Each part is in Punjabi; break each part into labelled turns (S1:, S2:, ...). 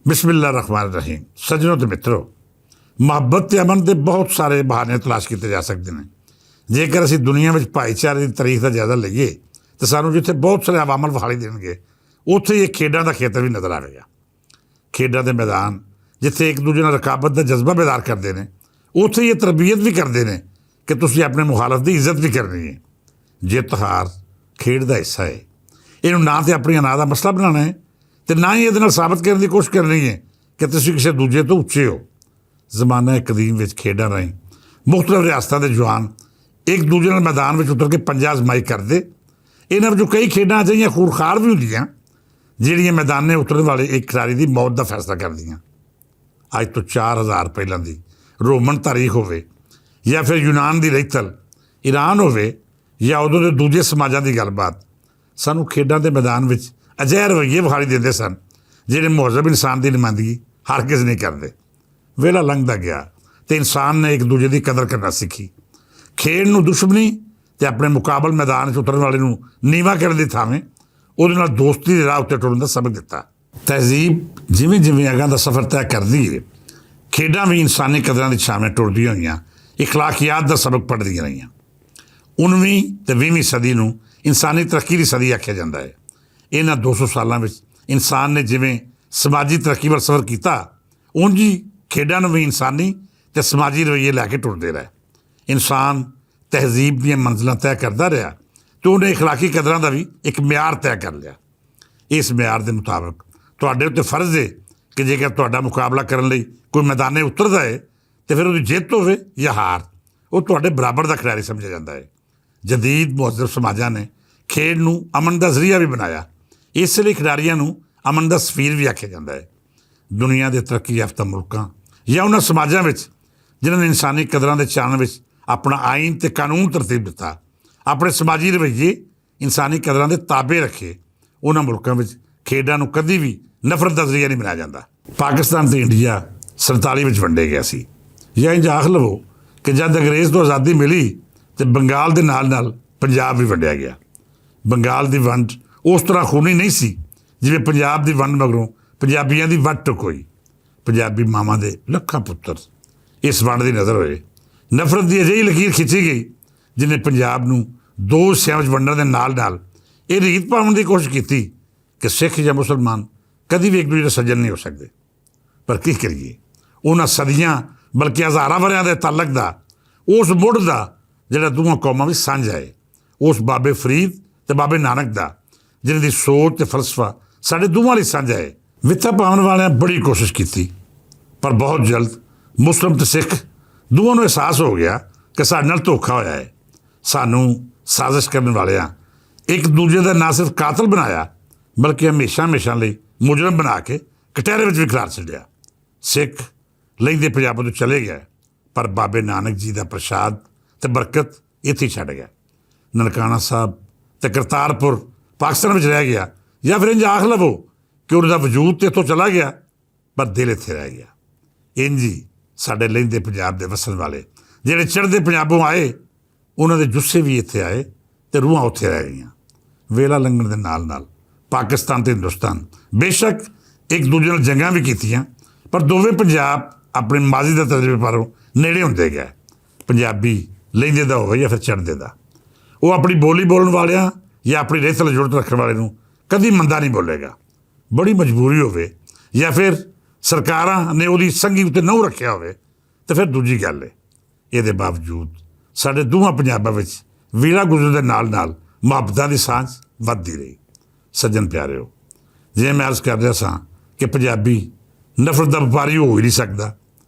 S1: ਬਿਸਮਿਲ੍ਲਾਹਿਰ ਰਹਿਮਾਨਿਰ ਰਹੀਮ। ਸੱਜਣੋ ਤੇ ਮਿੱਤਰੋ, ਮੁਹੱਬਤ ਤੇ ਅਮਨ ਦੇ ਬਹੁਤ ਸਾਰੇ ਬਹਾਨੇ ਤਲਾਸ਼ ਕੀਤੇ ਜਾ ਸਕਦੇ ਨੇ। ਜੇਕਰ ਅਸੀਂ ਦੁਨੀਆ ਵਿੱਚ ਭਾਈਚਾਰੇ ਦੀ ਤਾਰੀਖ ਦਾ ਜਾਇਜ਼ਾ ਲਈਏ ਤਾਂ ਸਾਨੂੰ ਜਿੱਥੇ ਬਹੁਤ ਸਾਰੇ ਅਵਾਮਲ ਵਿਖਾਈ ਦੇਣਗੇ, ਉੱਥੇ ਹੀ ਇੱਕ ਖੇਡਾਂ ਦਾ ਖੇਤਰ ਵੀ ਨਜ਼ਰ ਆਵੇਗਾ। ਖੇਡਾਂ ਦੇ ਮੈਦਾਨ ਜਿੱਥੇ ਇੱਕ ਦੂਜੇ ਨਾਲ ਰਕਾਬਤ ਦਾ ਜਜ਼ਬਾ ਬੇਦਾਰ ਕਰਦੇ ਨੇ, ਉੱਥੇ ਹੀ ਇਹ ਤਰਬੀਅਤ ਵੀ ਕਰਦੇ ਨੇ ਕਿ ਤੁਸੀਂ ਆਪਣੇ ਮੁਖਾਲਫ ਦੀ ਇੱਜ਼ਤ ਵੀ ਕਰਨੀ ਹੈ। ਜਿੱਤ ਹਾਰ ਖੇਡ ਦਾ ਹਿੱਸਾ ਹੈ। ਇਹਨੂੰ ਨਾ ਤਾਂ ਆਪਣੀ ਅਨਾਹ ਦਾ ਮਸਲਾ ਬਣਾਉਣਾ ਹੈ ਅਤੇ ਨਾ ਹੀ ਇਹਦੇ ਨਾਲ ਸਾਬਤ ਕਰਨ ਦੀ ਕੋਸ਼ਿਸ਼ ਕਰਨੀ ਹੈ ਕਿ ਤੁਸੀਂ ਕਿਸੇ ਦੂਜੇ ਤੋਂ ਉੱਚੇ ਹੋ। ਜ਼ਮਾਨਾ ਕਦੀਮ ਵਿੱਚ ਖੇਡਾਂ ਰਾਹੀਂ ਮੁਖਤਲਿਫ ਰਿਆਸਤਾਂ ਦੇ ਜਵਾਨ ਇੱਕ ਦੂਜੇ ਨਾਲ ਮੈਦਾਨ ਵਿੱਚ ਉਤਰ ਕੇ ਪੰਜਾ ਅਜ਼ਮਾਈ ਕਰਦੇ। ਇਹਨਾਂ ਵਿੱਚੋਂ ਕਈ ਖੇਡਾਂ ਅਜਿਹੀਆਂ ਖੂਨਖਾਰ ਵੀ ਹੁੰਦੀਆਂ ਜਿਹੜੀਆਂ ਮੈਦਾਨੇ ਉਤਰਨ ਵਾਲੇ ਇੱਕ ਖਿਡਾਰੀ ਦੀ ਮੌਤ ਦਾ ਫੈਸਲਾ ਕਰਦੀਆਂ। ਅੱਜ ਤੋਂ 4000 ਪਹਿਲਾਂ ਦੀ ਰੋਮਨ ਤਾਰੀਖ ਹੋਵੇ ਜਾਂ ਫਿਰ ਯੂਨਾਨ ਦੀ ਰਹਿਤਲ ਈਰਾਨ ਹੋਵੇ ਜਾਂ ਉਦੋਂ ਦੇ ਦੂਜੇ ਸਮਾਜਾਂ ਦੀ ਗੱਲਬਾਤ, ਸਾਨੂੰ ਖੇਡਾਂ ਦੇ ਮੈਦਾਨ ਵਿੱਚ ਅਜਿਹੇ ਰਵੱਈਏ ਵਿਖਾਈ ਦਿੰਦੇ ਸਨ ਜਿਹੜੇ ਮਹਜ਼ਬ ਇਨਸਾਨ ਦੀ ਨੁਮਾਇੰਦਗੀ ਹਰਗਿਜ਼ ਨਹੀਂ ਕਰਦੇ। ਵੇਲਾ ਲੰਘਦਾ ਗਿਆ ਅਤੇ ਇਨਸਾਨ ਨੇ ਇੱਕ ਦੂਜੇ ਦੀ ਕਦਰ ਕਰਨਾ ਸਿੱਖੀ। ਖੇਡ ਨੂੰ ਦੁਸ਼ਮਣੀ ਅਤੇ ਆਪਣੇ ਮੁਕਾਬਲ ਮੈਦਾਨ 'ਚ ਉਤਰਨ ਵਾਲੇ ਨੂੰ ਨੀਵਾਂ ਕਰਨ ਦੀ ਥਾਵੇਂ ਉਹਦੇ ਨਾਲ ਦੋਸਤੀ ਦੇ ਰਾਹ ਉੱਤੇ ਟੁਰਨ ਦਾ ਸਬਕ ਦਿੱਤਾ। ਤਹਿਜ਼ੀਬ ਜਿਵੇਂ ਜਿਵੇਂ ਅਗਾਂਹ ਦਾ ਸਫ਼ਰ ਤੈਅ ਕਰਦੀ ਹੈ, ਖੇਡਾਂ ਵੀ ਇਨਸਾਨੀ ਕਦਰਾਂ ਦੀ ਛਾਵੇਂ ਟੁਰਦੀਆਂ ਹੋਈਆਂ ਇਖਲਾਕੀਆਤ ਦਾ ਸਬਕ ਪੜ੍ਹਦੀਆਂ ਰਹੀਆਂ। 19ਵੀਂ ਅਤੇ 20ਵੀਂ ਸਦੀ ਨੂੰ ਇਨਸਾਨੀ ਤਰੱਕੀ ਦੀ ਸਦੀ ਆਖਿਆ ਜਾਂਦਾ ਹੈ। ਇਹਨਾਂ 200 ਸਾਲਾਂ ਵਿੱਚ ਇਨਸਾਨ ਨੇ ਜਿਵੇਂ ਸਮਾਜੀ ਤਰੱਕੀ ਵੱਲ ਸਫ਼ਰ ਕੀਤਾ, ਉਂਝ ਹੀ ਖੇਡਾਂ ਨੂੰ ਵੀ ਇਨਸਾਨੀ ਅਤੇ ਸਮਾਜੀ ਰਵੱਈਏ ਲੈ ਕੇ ਟੁਰਦੇ ਰਹੇ। ਇਨਸਾਨ ਤਹਿਜ਼ੀਬ ਦੀਆਂ ਮੰਜ਼ਿਲਾਂ ਤੈਅ ਕਰਦਾ ਰਿਹਾ ਅਤੇ ਉਹਨੇ ਇਖਲਾਕੀ ਕਦਰਾਂ ਦਾ ਵੀ ਇੱਕ ਮਿਆਰ ਤੈਅ ਕਰ ਲਿਆ। ਇਸ ਮਿਆਰ ਦੇ ਮੁਤਾਬਕ ਤੁਹਾਡੇ ਉੱਤੇ ਫਰਜ਼ ਹੈ ਕਿ ਜੇਕਰ ਤੁਹਾਡਾ ਮੁਕਾਬਲਾ ਕਰਨ ਲਈ ਕੋਈ ਮੈਦਾਨੇ ਉਤਰਦਾ ਹੈ ਤਾਂ ਫਿਰ ਉਹਦੀ ਜਿੱਤ ਹੋਵੇ ਜਾਂ ਹਾਰ, ਉਹ ਤੁਹਾਡੇ ਬਰਾਬਰ ਦਾ ਖਿਡਾਰੀ ਸਮਝਿਆ ਜਾਂਦਾ ਹੈ। ਜਦੀਦ ਮੁਹੱਜ਼ਬ ਸਮਾਜਾਂ ਨੇ ਖੇਡ ਨੂੰ ਅਮਨ ਦਾ ਜ਼ਰੀਆ ਵੀ ਬਣਾਇਆ। ਇਸ ਲਈ ਖਿਡਾਰੀਆਂ ਨੂੰ ਅਮਨ ਦਾ ਸਫੀਰ ਵੀ ਆਖਿਆ ਜਾਂਦਾ ਹੈ। ਦੁਨੀਆ ਦੇ ਤਰੱਕੀ ਯਾਫਤਾ ਮੁਲਕਾਂ ਜਾਂ ਉਹਨਾਂ ਸਮਾਜਾਂ ਵਿੱਚ ਜਿਨ੍ਹਾਂ ਨੇ ਇਨਸਾਨੀ ਕਦਰਾਂ ਦੇ ਚਾਨਣ ਵਿੱਚ ਆਪਣਾ ਆਈਨ ਅਤੇ ਕਾਨੂੰਨ ਤਰਤੀਬ ਦਿੱਤਾ, ਆਪਣੇ ਸਮਾਜੀ ਰਵੱਈਏ ਇਨਸਾਨੀ ਕਦਰਾਂ ਦੇ ਤਾਬੇ ਰੱਖੇ, ਉਹਨਾਂ ਮੁਲਕਾਂ ਵਿੱਚ ਖੇਡਾਂ ਨੂੰ ਕਦੀ ਵੀ ਨਫ਼ਰਤ ਦਾ ਜ਼ਰੀਆ ਨਹੀਂ ਬਣਾਇਆ ਜਾਂਦਾ। ਪਾਕਿਸਤਾਨ ਅਤੇ ਇੰਡੀਆ 47 ਵਿੱਚ ਵੰਡੇ ਗਿਆ ਸੀ। ਜਾਂ ਇੰਝ ਆਖ ਲਵੋ ਕਿ ਜਦ ਅੰਗਰੇਜ਼ ਤੋਂ ਆਜ਼ਾਦੀ ਮਿਲੀ ਅਤੇ ਬੰਗਾਲ ਦੇ ਨਾਲ ਨਾਲ ਪੰਜਾਬ ਵੀ ਵੰਡਿਆ ਗਿਆ। ਬੰਗਾਲ ਦੀ ਵੰਡ ਉਸ ਤਰ੍ਹਾਂ ਖੂਨੀ ਨਹੀਂ ਸੀ ਜਿਵੇਂ ਪੰਜਾਬ ਦੀ ਵੰਡ ਮਗਰੋਂ ਪੰਜਾਬੀਆਂ ਦੀ ਵੱਟ ਟੁੱਕ ਹੋਈ। ਪੰਜਾਬੀ ਮਾਵਾਂ ਦੇ ਲੱਖਾਂ ਪੁੱਤਰ ਇਸ ਵੰਡ ਦੀ ਨਜ਼ਰ ਹੋਏ। ਨਫ਼ਰਤ ਦੀ ਅਜਿਹੀ ਲਕੀਰ ਖਿੱਚੀ ਗਈ ਜਿਹਨੇ ਪੰਜਾਬ ਨੂੰ ਦੋ ਹਿੱਸਿਆਂ ਵਿੱਚ ਵੰਡਣ ਦੇ ਨਾਲ ਨਾਲ ਇਹ ਰੀਤ ਪਾਉਣ ਦੀ ਕੋਸ਼ਿਸ਼ ਕੀਤੀ ਕਿ ਸਿੱਖ ਜਾਂ ਮੁਸਲਮਾਨ ਕਦੀ ਵੀ ਇੱਕ ਦੂਜੇ ਦੇ ਸੱਜਣ ਨਹੀਂ ਹੋ ਸਕਦੇ। ਪਰ ਕੀ ਕਰੀਏ, ਉਹਨਾਂ ਸਦੀਆਂ ਬਲਕਿ ਹਜ਼ਾਰਾਂ ਵਰ੍ਹਿਆਂ ਦੇ ਤਾਲਕ ਦਾ, ਉਸ ਮੁੱਢ ਦਾ ਜਿਹੜਾ ਦੋਵਾਂ ਕੌਮਾਂ ਵਿੱਚ ਸਾਂਝਾ ਹੈ, ਉਸ ਬਾਬੇ ਫਰੀਦ ਅਤੇ ਬਾਬੇ ਨਾਨਕ ਦਾ ਜਿਹਨਾਂ ਦੀ ਸੋਚ ਅਤੇ ਫਲਸਫਾ ਸਾਡੇ ਦੋਵਾਂ ਲਈ ਸਾਂਝਾ ਹੈ। ਵਿਥਾ ਪਾਉਣ ਵਾਲਿਆਂ ਬੜੀ ਕੋਸ਼ਿਸ਼ ਕੀਤੀ, ਪਰ ਬਹੁਤ ਜਲਦ ਮੁਸਲਿਮ ਅਤੇ ਸਿੱਖ ਦੋਵਾਂ ਨੂੰ ਅਹਿਸਾਸ ਹੋ ਗਿਆ ਕਿ ਸਾਡੇ ਨਾਲ ਧੋਖਾ ਹੋਇਆ ਹੈ। ਸਾਨੂੰ ਸਾਜ਼ਿਸ਼ ਕਰਨ ਵਾਲਿਆਂ ਇੱਕ ਦੂਜੇ ਦਾ ਨਾ ਸਿਰਫ ਕਾਤਲ ਬਣਾਇਆ ਬਲਕਿ ਹਮੇਸ਼ਾ ਲਈ ਮੁਜਰਮ ਬਣਾ ਕੇ ਕਟਹਿਰੇ ਵਿੱਚ ਵੀ ਖਿਲਾਰ ਛੱਡਿਆ। ਸਿੱਖ ਲਹਿੰਦੇ ਪੰਜਾਬ ਤੋਂ ਚਲੇ ਗਿਆ, ਪਰ ਬਾਬੇ ਨਾਨਕ ਜੀ ਦਾ ਪ੍ਰਸ਼ਾਦ ਅਤੇ ਬਰਕਤ ਇੱਥੇ ਛੱਡ ਗਿਆ। ਨਨਕਾਣਾ ਸਾਹਿਬ ਅਤੇ ਕਰਤਾਰਪੁਰ ਪਾਕਿਸਤਾਨ ਵਿੱਚ ਰਹਿ ਗਿਆ, ਜਾਂ ਫਿਰ ਇੰਝ ਆਖ ਲਵੋ ਕਿ ਉਹਨਾਂ ਦਾ ਵਜੂਦ ਤਾਂ ਇੱਥੋਂ ਚਲਾ ਗਿਆ ਪਰ ਦਿਲ ਇੱਥੇ ਰਹਿ ਗਿਆ। ਇੰਝ ਹੀ ਸਾਡੇ ਲਹਿੰਦੇ ਪੰਜਾਬ ਦੇ ਵਸਣ ਵਾਲੇ ਜਿਹੜੇ ਚੜ੍ਹਦੇ ਪੰਜਾਬੋਂ ਆਏ, ਉਹਨਾਂ ਦੇ ਜੁੱਸੇ ਵੀ ਇੱਥੇ ਆਏ ਅਤੇ ਰੂਹਾਂ ਉੱਥੇ ਰਹਿ ਗਈਆਂ। ਵੇਲਾ ਲੰਘਣ ਦੇ ਨਾਲ ਨਾਲ ਪਾਕਿਸਤਾਨ ਅਤੇ ਹਿੰਦੁਸਤਾਨ ਬੇਸ਼ੱਕ ਇੱਕ ਦੂਜੇ ਨਾਲ ਜੰਗਾਂ ਵੀ ਕੀਤੀਆਂ, ਪਰ ਦੋਵੇਂ ਪੰਜਾਬ ਆਪਣੇ ਮਾਜ਼ੀ ਦਾ ਤਜਰਬੇ ਪਾਰੋਂ ਨੇੜੇ ਹੁੰਦੇ ਗਏ। ਪੰਜਾਬੀ ਲਹਿੰਦੇ ਦਾ ਹੋਵੇ ਜਾਂ ਫਿਰ ਚੜ੍ਹਦੇ ਦਾ, ਉਹ ਆਪਣੀ ਬੋਲੀ ਬੋਲਣ ਵਾਲਿਆਂ ਜਾਂ ਆਪਣੀ ਰਹਿਤ ਨਾਲ ਜੁੜਤ ਰੱਖਣ ਵਾਲੇ ਨੂੰ ਕਦੀ ਮੰਦਾ ਨਹੀਂ ਬੋਲੇਗਾ। ਬੜੀ ਮਜਬੂਰੀ ਹੋਵੇ ਜਾਂ ਫਿਰ ਸਰਕਾਰਾਂ ਨੇ ਉਹਦੀ ਸੰਗੀ ਉੱਤੇ ਨਹੁੰ ਰੱਖਿਆ ਹੋਵੇ ਤਾਂ ਫਿਰ ਦੂਜੀ ਗੱਲ ਹੈ। ਇਹਦੇ ਬਾਵਜੂਦ ਸਾਡੇ ਦੋਵਾਂ ਪੰਜਾਬਾਂ ਵਿੱਚ ਵੀਰਾ ਗੁਜ਼ਰਨ ਦੇ ਨਾਲ ਨਾਲ ਮੁਹੱਬਤਾਂ ਦੀ ਸਾਂਝ ਵੱਧਦੀ ਰਹੀ। ਸੱਜਣ ਪਿਆਰਿਓ, ਜਿਵੇਂ ਮੈਂ ਅਰਜ਼ ਕਰ ਰਿਹਾ ਸਾਂ ਕਿ ਪੰਜਾਬੀ ਨਫ਼ਰਤ ਦਾ ਵਪਾਰੀ ਹੋ ਹੀ ਨਹੀਂ ਸਕਦਾ,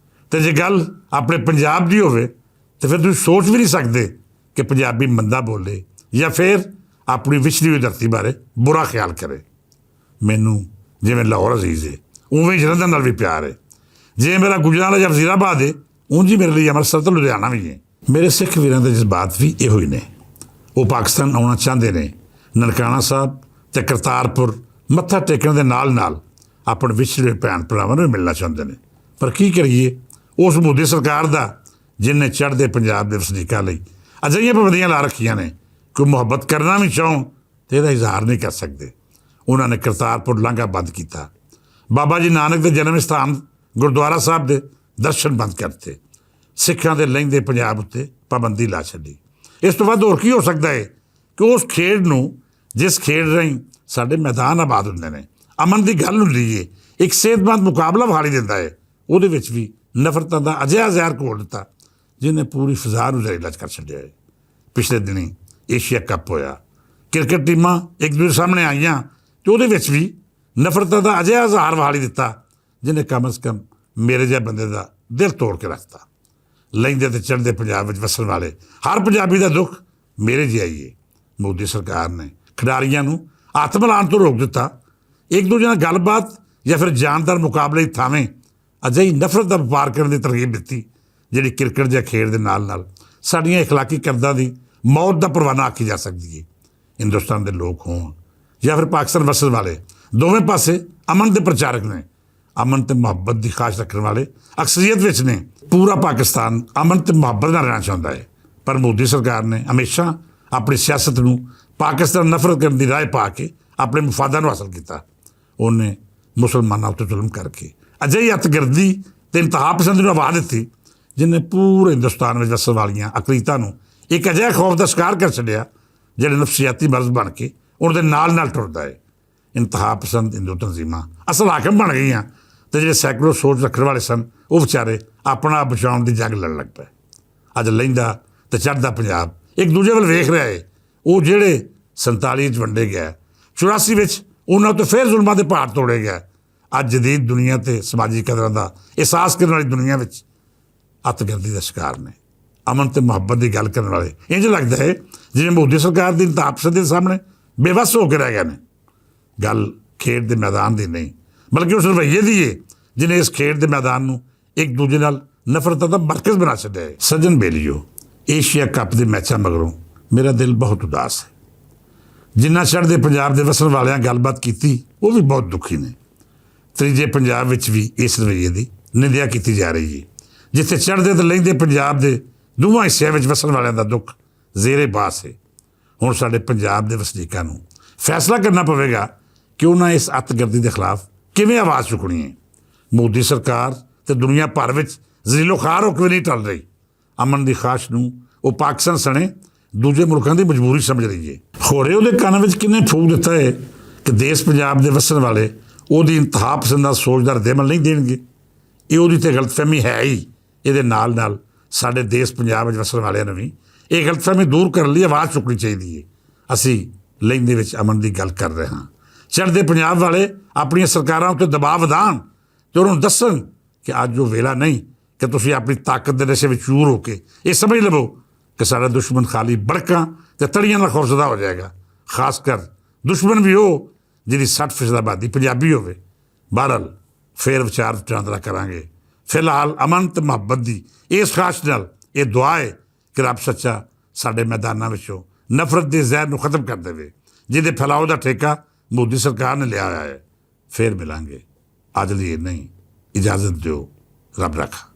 S1: ਅਤੇ ਜੇ ਗੱਲ ਆਪਣੇ ਪੰਜਾਬ ਦੀ ਹੋਵੇ ਤਾਂ ਫਿਰ ਤੁਸੀਂ ਸੋਚ ਵੀ ਨਹੀਂ ਸਕਦੇ ਕਿ ਪੰਜਾਬੀ ਮੰਦਾ ਬੋਲੇ ਜਾਂ ਫਿਰ ਆਪਣੀ ਵਿਛੜੀ ਹੋਈ ਧਰਤੀ ਬਾਰੇ ਬੁਰਾ ਖਿਆਲ ਕਰੇ। ਮੈਨੂੰ ਜਿਵੇਂ ਲਾਹੌਰ ਅਜ਼ੀਜ਼ ਹੈ, ਉਵੇਂ ਜਲੰਧਰ ਨਾਲ ਵੀ ਪਿਆਰ ਹੈ। ਜਿਵੇਂ ਮੇਰਾ ਗੁਜਰਾਂਵਾਲਾ ਜਾਂ ਵਜ਼ੀਰਾਬਾਦ ਹੈ, ਉਂਝ ਹੀ ਮੇਰੇ ਲਈ ਅੰਮ੍ਰਿਤਸਰ ਅਤੇ ਲੁਧਿਆਣਾ ਵੀ ਹੈ। ਮੇਰੇ ਸਿੱਖ ਵੀਰਾਂ ਦੇ ਜਜ਼ਬਾਤ ਵੀ ਇਹੋ ਹੀ ਨੇ। ਉਹ ਪਾਕਿਸਤਾਨ ਆਉਣਾ ਚਾਹੁੰਦੇ ਨੇ, ਨਨਕਾਣਾ ਸਾਹਿਬ ਅਤੇ ਕਰਤਾਰਪੁਰ ਮੱਥਾ ਟੇਕਣ ਦੇ ਨਾਲ ਨਾਲ ਆਪਣੇ ਵਿਛੜੇ ਭੈਣ ਭਰਾਵਾਂ ਨੂੰ ਮਿਲਣਾ ਚਾਹੁੰਦੇ ਨੇ। ਪਰ ਕੀ ਕਰੀਏ, ਉਸ ਮੋਦੀ ਸਰਕਾਰ ਦਾ ਜਿਹਨੇ ਚੜ੍ਹਦੇ ਪੰਜਾਬ ਦੇ ਵਸਨੀਕਾਂ ਲਈ ਅਜਿਹੀਆਂ ਪਾਬੰਦੀਆਂ ਲਾ ਰੱਖੀਆਂ ਨੇ ਕਿ ਮੁਹੱਬਤ ਕਰਨਾ ਵੀ ਚਾਹੋਂ ਤਾਂ ਇਹਦਾ ਇਜ਼ਹਾਰ ਨਹੀਂ ਕਰ ਸਕਦੇ। ਉਹਨਾਂ ਨੇ ਕਰਤਾਰਪੁਰ ਲਾਂਘਾ ਬੰਦ ਕੀਤਾ। ਬਾਬਾ ਜੀ ਨਾਨਕ ਦੇ ਜਨਮ ਸਥਾਨ ਗੁਰਦੁਆਰਾ ਸਾਹਿਬ ਦੇ ਦਰਸ਼ਨ ਬੰਦ ਕਰਤੇ, ਸਿੱਖਾਂ ਦੇ ਲਹਿੰਦੇ ਪੰਜਾਬ ਉੱਤੇ ਪਾਬੰਦੀ ਲਾ ਛੱਡੀ। ਇਸ ਤੋਂ ਵੱਧ ਹੋਰ ਕੀ ਹੋ ਸਕਦਾ ਹੈ ਕਿ ਉਸ ਖੇਡ ਨੂੰ, ਜਿਸ ਖੇਡ ਰਾਹੀਂ ਸਾਡੇ ਮੈਦਾਨ ਆਬਾਦ ਹੁੰਦੇ ਨੇ, ਅਮਨ ਦੀ ਗੱਲ ਹੁੰਦੀ ਹੈ, ਇੱਕ ਸਿਹਤਮੰਦ ਮੁਕਾਬਲਾ ਵਿਖਾਈ ਦਿੰਦਾ ਹੈ, ਉਹਦੇ ਵਿੱਚ ਵੀ ਨਫ਼ਰਤਾਂ ਦਾ ਅਜਿਹਾ ਜ਼ਹਿਰ ਘੋਲ ਦਿੱਤਾ ਜਿਹਨੇ ਪੂਰੀ ਫਿਜ਼ਾ ਨੂੰ ਜ਼ਹਿਰੀਲਾ ਕਰ ਛੱਡਿਆ ਹੈ। ਪਿਛਲੇ ਦਿਨੀਂ ਏਸ਼ੀਆ ਕੱਪ ਹੋਇਆ, ਕ੍ਰਿਕਟ ਟੀਮਾਂ ਇੱਕ ਦੂਜੇ ਸਾਹਮਣੇ ਆਈਆਂ ਅਤੇ ਉਹਦੇ ਵਿੱਚ ਵੀ ਨਫ਼ਰਤਾਂ ਦਾ ਅਜਿਹਾ ਜ਼ਹਿਰ ਵਿਖਾਈ ਦਿੱਤਾ ਜਿਹਨੇ ਕਮ ਅਜ਼ ਕਮ ਮੇਰੇ ਜਿਹੇ ਬੰਦੇ ਦਾ ਦਿਲ ਤੋੜ ਕੇ ਰੱਖਤਾ। ਲਹਿੰਦੇ ਤੇ ਚੜ੍ਹਦੇ ਪੰਜਾਬ ਵਿੱਚ ਵਸਣ ਵਾਲੇ ਹਰ ਪੰਜਾਬੀ ਦਾ ਦੁੱਖ ਮੇਰੇ ਜਿਹਾ ਹੀ ਹੈ। ਮੋਦੀ ਸਰਕਾਰ ਨੇ ਖਿਡਾਰੀਆਂ ਨੂੰ ਹੱਥ ਮਿਲਾਉਣ ਤੋਂ ਰੋਕ ਦਿੱਤਾ, ਇੱਕ ਦੂਜੇ ਨਾਲ ਗੱਲਬਾਤ ਜਾਂ ਫਿਰ ਜਾਨਦਾਰ ਮੁਕਾਬਲੇ ਦੀ ਥਾਵੇਂ ਅਜਿਹੀ ਨਫ਼ਰਤ ਦਾ ਵਪਾਰ ਕਰਨ ਦੀ ਤਰਗੀਬ ਦਿੱਤੀ ਜਿਹੜੀ ਕ੍ਰਿਕਟ ਜਾਂ ਖੇਡ ਦੇ ਨਾਲ ਨਾਲ ਸਾਡੀਆਂ ਇਖਲਾਕੀ ਕਰਦਾਂ ਦੀ ਮੌਤ ਦਾ ਪਰਵਾਨਾ ਆਖੀ ਜਾ ਸਕਦੀ ਹੈ। ਹਿੰਦੁਸਤਾਨ ਦੇ ਲੋਕ ਹੋਣ ਜਾਂ ਫਿਰ ਪਾਕਿਸਤਾਨ ਵਸਣ ਵਾਲੇ, ਦੋਵੇਂ ਪਾਸੇ ਅਮਨ ਦੇ ਪ੍ਰਚਾਰਕ ਨੇ, ਅਮਨ ਤੇ ਮੁਹੱਬਤ ਦੀ ਖਾਸ਼ ਰੱਖਣ ਵਾਲੇ ਅਕਸਰੀਅਤ ਵਿੱਚ ਨੇ। ਪੂਰਾ ਪਾਕਿਸਤਾਨ ਅਮਨ ਤੇ ਮੁਹੱਬਤ ਨਾਲ ਰਹਿਣਾ ਚਾਹੁੰਦਾ ਹੈ, ਪਰ ਮੋਦੀ ਸਰਕਾਰ ਨੇ ਹਮੇਸ਼ਾ ਆਪਣੀ ਸਿਆਸਤ ਨੂੰ ਪਾਕਿਸਤਾਨ ਨਫ਼ਰਤ ਕਰਨ ਦੀ ਰਾਹ ਪਾ ਕੇ ਆਪਣੇ ਮੁਫਾਦਾਂ ਨੂੰ ਹਾਸਲ ਕੀਤਾ। ਉਹਨੇ ਮੁਸਲਮਾਨਾਂ ਉੱਤੇ ਜ਼ੁਲਮ ਕਰਕੇ ਅਜਿਹੀ ਅੱਤਗਰਦੀ ਤੇ ਇੰਤਹਾ ਪਸੰਦ ਨੂੰ ਆਵਾਜ਼ ਦਿੱਤੀ ਜਿਹਨੇ ਪੂਰੇ ਹਿੰਦੁਸਤਾਨ ਵਿੱਚ ਵਸਣ ਵਾਲੀਆਂ ਅਕਲੀਤਾਂ ਨੂੰ ਇੱਕ ਅਜਿਹਾ ਖੌਫ ਦਾ ਸ਼ਿਕਾਰ ਕਰ ਛੱਡਿਆ ਜਿਹੜੇ ਨਫਸੀਆਤੀ ਮਰਜ਼ ਬਣ ਕੇ ਉਹਨਾਂ ਦੇ ਨਾਲ ਟੁਰਦਾ ਹੈ। ਇੰਤਹਾ ਪਸੰਦ ਹਿੰਦੂ ਤਨਜ਼ੀਮਾਂ ਅਸਲ ਹਾਕਮ ਬਣ ਗਈਆਂ ਅਤੇ ਜਿਹੜੇ ਸੈਕੂਲਰ ਸੋਚ ਰੱਖਣ ਵਾਲੇ ਸਨ ਉਹ ਵਿਚਾਰੇ ਆਪਣਾ ਆਪ ਬਚਾਉਣ ਦੀ ਜੰਗ ਲੜਨ ਲੱਗ ਪਏ। ਅੱਜ ਲਹਿੰਦਾ ਅਤੇ ਚੜ੍ਹਦਾ ਪੰਜਾਬ ਇੱਕ ਦੂਜੇ ਵੱਲ ਵੇਖ ਰਿਹਾ ਹੈ। ਉਹ ਜਿਹੜੇ 47 'ਚ ਵੰਡੇ ਗਿਆ, 84 ਵਿੱਚ ਉਹਨਾਂ ਉੱਤੇ ਫਿਰ ਜ਼ੁਲਮਾਂ ਦੇ ਪਹਾੜ ਤੋੜੇ ਗਿਆ, ਅੱਜ ਜਦੀਦ ਦੁਨੀਆ ਅਤੇ ਸਮਾਜੀ ਕਦਰਾਂ ਦਾ ਅਹਿਸਾਸ ਕਰਨ ਵਾਲੀ ਦੁਨੀਆ ਵਿੱਚ ਅੱਤਗਰਦੀ ਦਾ ਸ਼ਿਕਾਰ ਨੇ। ਅਮਨ ਅਤੇ ਮੁਹੱਬਤ ਦੀ ਗੱਲ ਕਰਨ ਵਾਲੇ ਇੰਝ ਲੱਗਦਾ ਹੈ ਜਿਵੇਂ ਮੋਦੀ ਸਰਕਾਰ ਦੀ ਇੰਤਹਾ ਪਸੰਦੀ ਦੇ ਸਾਹਮਣੇ ਬੇਵੱਸ ਹੋ ਕੇ ਰਹਿ ਗਏ ਨੇ। ਗੱਲ ਖੇਡ ਦੇ ਮੈਦਾਨ ਦੀ ਨਹੀਂ, ਬਲਕਿ ਉਸ ਰਵੱਈਏ ਦੀ ਹੈ ਜਿਹਨੇ ਇਸ ਖੇਡ ਦੇ ਮੈਦਾਨ ਨੂੰ ਇੱਕ ਦੂਜੇ ਨਾਲ ਨਫ਼ਰਤਾਂ ਦਾ ਮਰਕਜ਼ ਬਣਾ ਛੱਡਿਆ ਹੈ। ਸੱਜਣ ਬੇਲੀਓ, ਏਸ਼ੀਆ ਕੱਪ ਦੇ ਮੈਚਾਂ ਮਗਰੋਂ ਮੇਰਾ ਦਿਲ ਬਹੁਤ ਉਦਾਸ ਹੈ। ਜਿੰਨਾ ਚੜ੍ਹਦੇ ਪੰਜਾਬ ਦੇ ਵਸਣ ਵਾਲਿਆਂ ਗੱਲਬਾਤ ਕੀਤੀ ਉਹ ਵੀ ਬਹੁਤ ਦੁਖੀ ਨੇ। ਤੀਜੇ ਪੰਜਾਬ ਵਿੱਚ ਵੀ ਇਸ ਰਵੱਈਏ ਦੀ ਨਿੰਦਿਆ ਕੀਤੀ ਜਾ ਰਹੀ ਹੈ, ਜਿੱਥੇ ਚੜ੍ਹਦੇ ਅਤੇ ਲਹਿੰਦੇ ਪੰਜਾਬ ਦੇ ਦੋਵਾਂ ਹਿੱਸਿਆਂ ਵਿੱਚ ਵਸਣ ਵਾਲਿਆਂ ਦਾ ਦੁੱਖ ਜ਼ੇਰੇ ਬਾਸ ਹੈ। ਹੁਣ ਸਾਡੇ ਪੰਜਾਬ ਦੇ ਵਸਨੀਕਾਂ ਨੂੰ ਫੈਸਲਾ ਕਰਨਾ ਪਵੇਗਾ ਕਿ ਉਹਨਾਂ ਇਸ ਅੱਤਗਰਦੀ ਦੇ ਖਿਲਾਫ ਕਿਵੇਂ ਆਵਾਜ਼ ਚੁੱਕਣੀ ਹੈ। ਮੋਦੀ ਸਰਕਾਰ ਅਤੇ ਦੁਨੀਆ ਭਰ ਵਿੱਚ ਜ਼ਰੀਲੋ ਖਾਰ ਹੋ ਕੇ ਨਹੀਂ ਟਲ ਰਹੀ। ਅਮਨ ਦੀ ਖਾਸ਼ ਨੂੰ ਉਹ ਪਾਕਿਸਤਾਨ ਸਣੇ ਦੂਜੇ ਮੁਲਕਾਂ ਦੀ ਮਜਬੂਰੀ ਸਮਝ ਰਹੀ ਹੈ। ਹੋਰੇ ਉਹਦੇ ਕੰਨ ਵਿੱਚ ਕਿੰਨੇ ਫੂਕ ਦਿੱਤਾ ਹੈ ਕਿ ਦੇਸ਼ ਪੰਜਾਬ ਦੇ ਵਸਣ ਵਾਲੇ ਉਹਦੀ ਇੰਤਹਾ ਪਸੰਦਾ ਸੋਚ ਦਾ ਰੱਦ-ਏ-ਅਮਲ ਨਹੀਂ ਦੇਣਗੇ। ਇਹ ਉਹਦੀ ਤਾਂ ਗਲਤਫਹਿਮੀ ਹੈ ਹੀ। ਇਹਦੇ ਨਾਲ ਨਾਲ ਸਾਡੇ ਦੇਸ਼ ਪੰਜਾਬ ਵਿੱਚ ਵਸਣ ਵਾਲਿਆਂ ਨੂੰ ਵੀ ਇਹ ਗਲਤਫਹਿਮੀ ਦੂਰ ਕਰਨ ਲਈ ਆਵਾਜ਼ ਚੁੱਕਣੀ ਚਾਹੀਦੀ ਹੈ। ਅਸੀਂ ਲਹਿੰਦੇ ਵਿੱਚ ਅਮਨ ਦੀ ਗੱਲ ਕਰ ਰਹੇ ਹਾਂ। ਚੜ੍ਹਦੇ ਪੰਜਾਬ ਵਾਲੇ ਆਪਣੀਆਂ ਸਰਕਾਰਾਂ ਉੱਤੇ ਦਬਾਅ ਵਧਾਉਣ ਅਤੇ ਉਹਨਾਂ ਨੂੰ ਦੱਸਣ ਕਿ ਅੱਜ ਉਹ ਵੇਲਾ ਨਹੀਂ ਕਿ ਤੁਸੀਂ ਆਪਣੀ ਤਾਕਤ ਦੇ ਨਸ਼ੇ ਵਿੱਚ ਚੂਰ ਹੋ ਕੇ ਇਹ ਸਮਝ ਲਵੋ ਕਿ ਸਾਡਾ ਦੁਸ਼ਮਣ ਖਾਲੀ ਬੜਕਾਂ ਅਤੇ ਤੜੀਆਂ ਨਾਲ ਖੌਫਜ਼ਦਾ ਹੋ ਜਾਏਗਾ। ਖਾਸ ਕਰ ਦੁਸ਼ਮਣ ਵੀ ਉਹ ਜਿਹਦੀ 60% ਆਬਾਦੀ ਪੰਜਾਬੀ ਹੋਵੇ। ਬਹਰਹਾਲ ਫਿਰ ਵਿਚਾਰ ਵਟਾਂਦਰਾ ਕਰਾਂਗੇ। ਫਿਲਹਾਲ ਅਮਨ ਅਤੇ ਮੁਹੱਬਤ ਦੀ ਇਸ ਖਾਸ਼ ਨਾਲ ਇਹ ਦੁਆ ਹੈ ਕਿ ਰੱਬ ਸੱਚਾ ਸਾਡੇ ਮੈਦਾਨਾਂ ਵਿੱਚੋਂ ਨਫ਼ਰਤ ਦੇ ਜ਼ਹਿਰ ਨੂੰ ਖਤਮ ਕਰ ਦੇਵੇ, ਜਿਹਦੇ ਫੈਲਾਓ ਦਾ ਠੇਕਾ ਮੋਦੀ ਸਰਕਾਰ ਨੇ ਲਿਆ ਹੋਇਆ ਹੈ। ਫਿਰ ਮਿਲਾਂਗੇ। ਅੱਜ ਲਈ ਇੰਨਾ ਹੀ। ਇਜਾਜ਼ਤ ਦਿਓ। ਰੱਬ ਰੱਖਾ।